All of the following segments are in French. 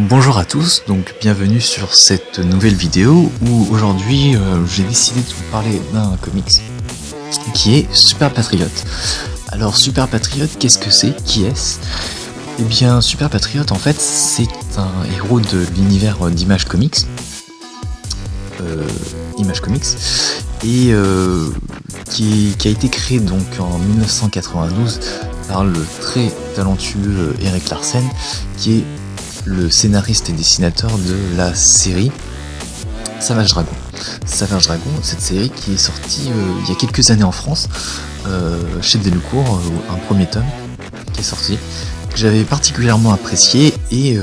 Bonjour à tous, donc bienvenue sur cette nouvelle vidéo où aujourd'hui j'ai décidé de vous parler d'un comics qui est Super Patriot. Alors Super Patriot, qu'est-ce que c'est? Qui est-ce? Eh bien Super Patriot en fait c'est un héros de l'univers d'Image Comics, et qui a été créé donc en 1992 par le très talentueux Erik Larsen, qui est le scénariste et dessinateur de la série Savage Dragon. Savage Dragon, cette série qui est sortie il y a quelques années en France, chez Delcourt, un premier tome qui est sorti, que j'avais particulièrement apprécié, et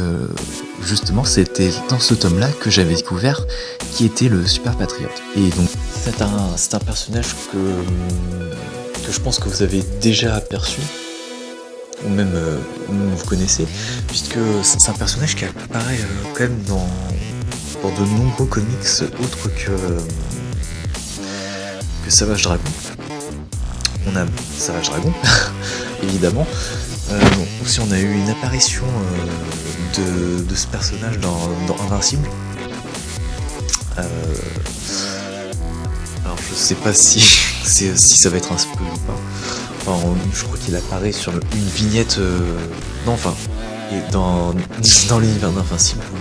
justement c'était dans ce tome-là que j'avais découvert qui était le Super Patriot. Et donc c'est un personnage que je pense que vous avez déjà aperçu, ou même vous connaissez, puisque c'est un personnage qui apparaît quand même dans de nombreux comics autres que Savage Dragon. On a Savage Dragon, évidemment. Aussi on a eu une apparition de ce personnage dans Invincible. Alors je sais pas si ça va être un spoil ou pas. Enfin, je crois qu'il apparaît sur une vignette, dans l'univers d'Invincible, où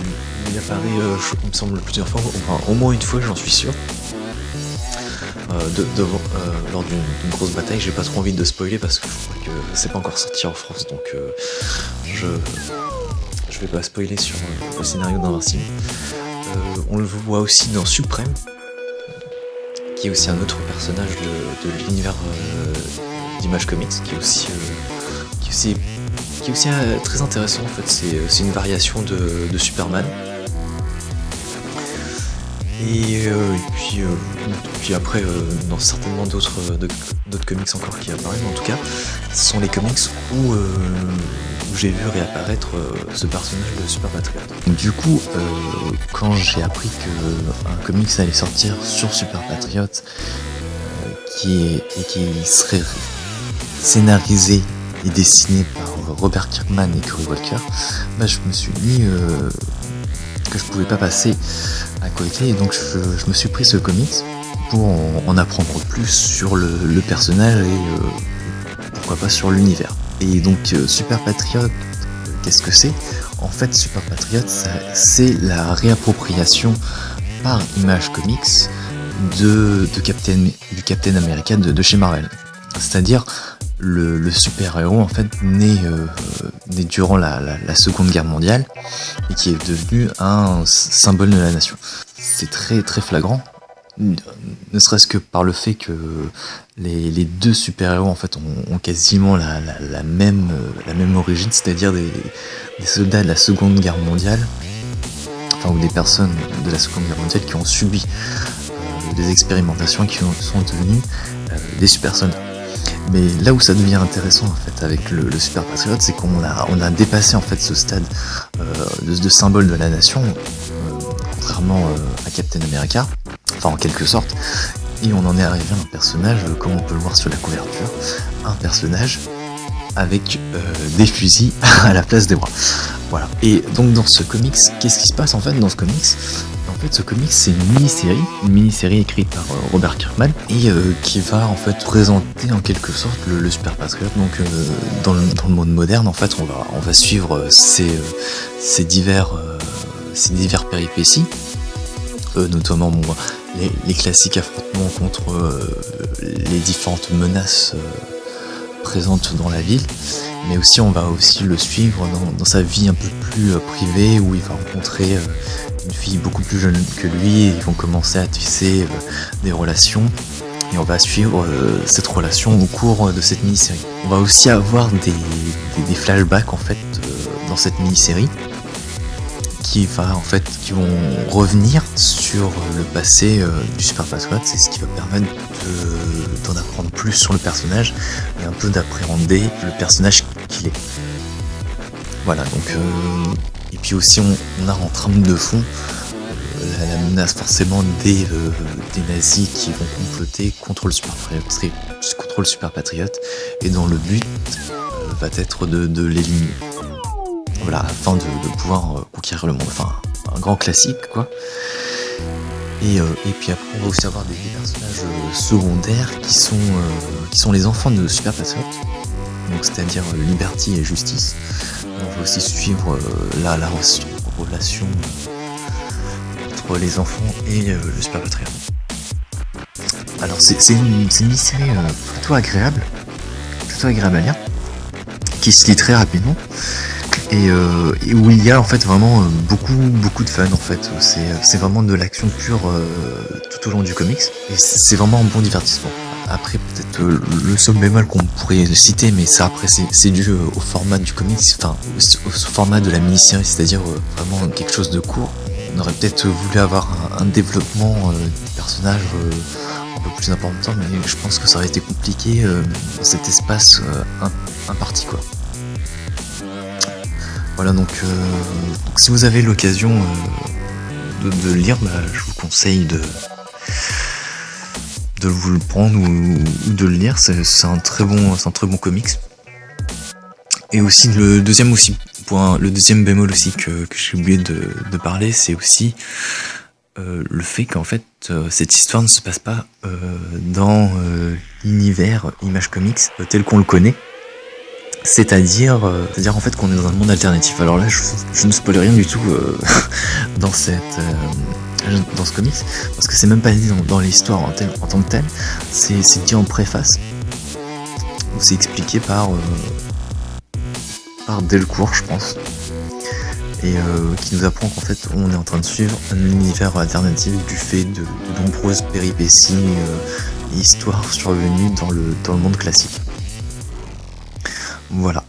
il apparaît, il me semble, plusieurs fois, enfin au moins une fois, j'en suis sûr, lors d'une grosse bataille. J'ai pas trop envie de spoiler parce que je crois que c'est pas encore sorti en France, donc je vais pas spoiler sur le scénario d'Invincible. On le voit aussi dans Suprême, qui est aussi un autre personnage de l'univers d'Image Comics, qui est aussi très intéressant en fait. C'est une variation de Superman. Et puis après, dans certainement d'autres comics encore qui apparaissent, mais en tout cas, ce sont les comics où j'ai vu réapparaître ce personnage de Super Patriot. Du coup, quand j'ai appris qu'un comics allait sortir sur Super Patriot, qui serait scénarisé et dessiné par Robert Kirkman et Cory Walker, je me suis dit que je pouvais pas passer à côté, et donc je me suis pris ce comics pour en apprendre plus sur le personnage et pourquoi pas sur l'univers. Et donc Super Patriot, qu'est-ce que c'est? En fait, Super Patriot, c'est la réappropriation par Image Comics du Captain America de chez Marvel. C'est-à-dire le super-héros en fait né durant la Seconde Guerre mondiale, et qui est devenu un symbole de la nation. C'est très très flagrant, ne serait-ce que par le fait que les deux super-héros en fait ont quasiment la même origine, c'est-à-dire des soldats de la Seconde Guerre mondiale, ou des personnes de la Seconde Guerre mondiale qui ont subi des expérimentations et qui sont devenus des super soldats. Mais là où ça devient intéressant en fait avec le Super Patriot, c'est qu'on a dépassé en fait ce stade de symbole de la nation, contrairement à Captain America, enfin en quelque sorte, et on en est arrivé à un personnage, comme on peut le voir sur la couverture, un personnage avec des fusils à la place des bras. Voilà. Et donc dans ce comics, qu'est-ce qui se passe en fait dans ce comics? En fait, ce comics, c'est une mini-série écrite par Robert Kirkman, et qui va en fait présenter en quelque sorte le Super Patriot. Donc dans le monde moderne, en fait, on va suivre ces divers péripéties, notamment les classiques affrontements contre les différentes menaces présentes dans la ville, mais aussi on va aussi le suivre dans sa vie un peu plus privée, où il va rencontrer une fille beaucoup plus jeune que lui, et ils vont commencer à tisser des relations, et on va suivre cette relation au cours de cette mini-série. On va aussi avoir des flashbacks en fait dans cette mini-série qui vont revenir sur le passé du Super Patriot. C'est ce qui va permettre d'en apprendre plus sur le personnage et un peu d'appréhender le personnage qu'il est. Voilà, donc et puis aussi on a en trame de fond la menace forcément des nazis qui vont comploter contre le Super Patriot, et dont le but va être de l'éliminer. voilà, afin de pouvoir conquérir le monde. Enfin, un grand classique, quoi. Et puis après, on va aussi avoir des personnages secondaires qui sont les enfants de Super Patriote, donc c'est-à-dire Liberty et Justice. On va aussi suivre la relation entre les enfants et le Super Patriote. Alors c'est une mini-série plutôt agréable à lire, qui se lit très rapidement et où il y a en fait vraiment beaucoup de fun en fait. C'est vraiment de l'action pure tout au long du comics et c'est vraiment un bon divertissement. Après peut-être le seul bémol qu'on pourrait citer, mais ça après c'est dû au format du comics, enfin au format de la mini-série, c'est-à-dire vraiment quelque chose de court. On aurait peut-être voulu avoir un développement des personnages un peu plus important, mais je pense que ça aurait été compliqué dans cet espace imparti, quoi. Voilà, donc si vous avez l'occasion de le lire, je vous conseille de vous le prendre ou de le lire. C'est un très bon comics. Et aussi le deuxième bémol aussi que j'ai oublié de parler, c'est aussi le fait qu'en fait cette histoire ne se passe pas dans l'univers Image Comics tel qu'on le connaît. C'est-à-dire en fait qu'on est dans un monde alternatif. Alors là, je ne spoil rien du tout dans ce comics, parce que c'est même pas dit dans l'histoire en tant que telle. C'est dit en préface, où c'est expliqué par Delcourt, je pense, et qui nous apprend qu'en fait on est en train de suivre un univers alternatif du fait de nombreuses péripéties et histoires survenues dans le monde classique. Voilà.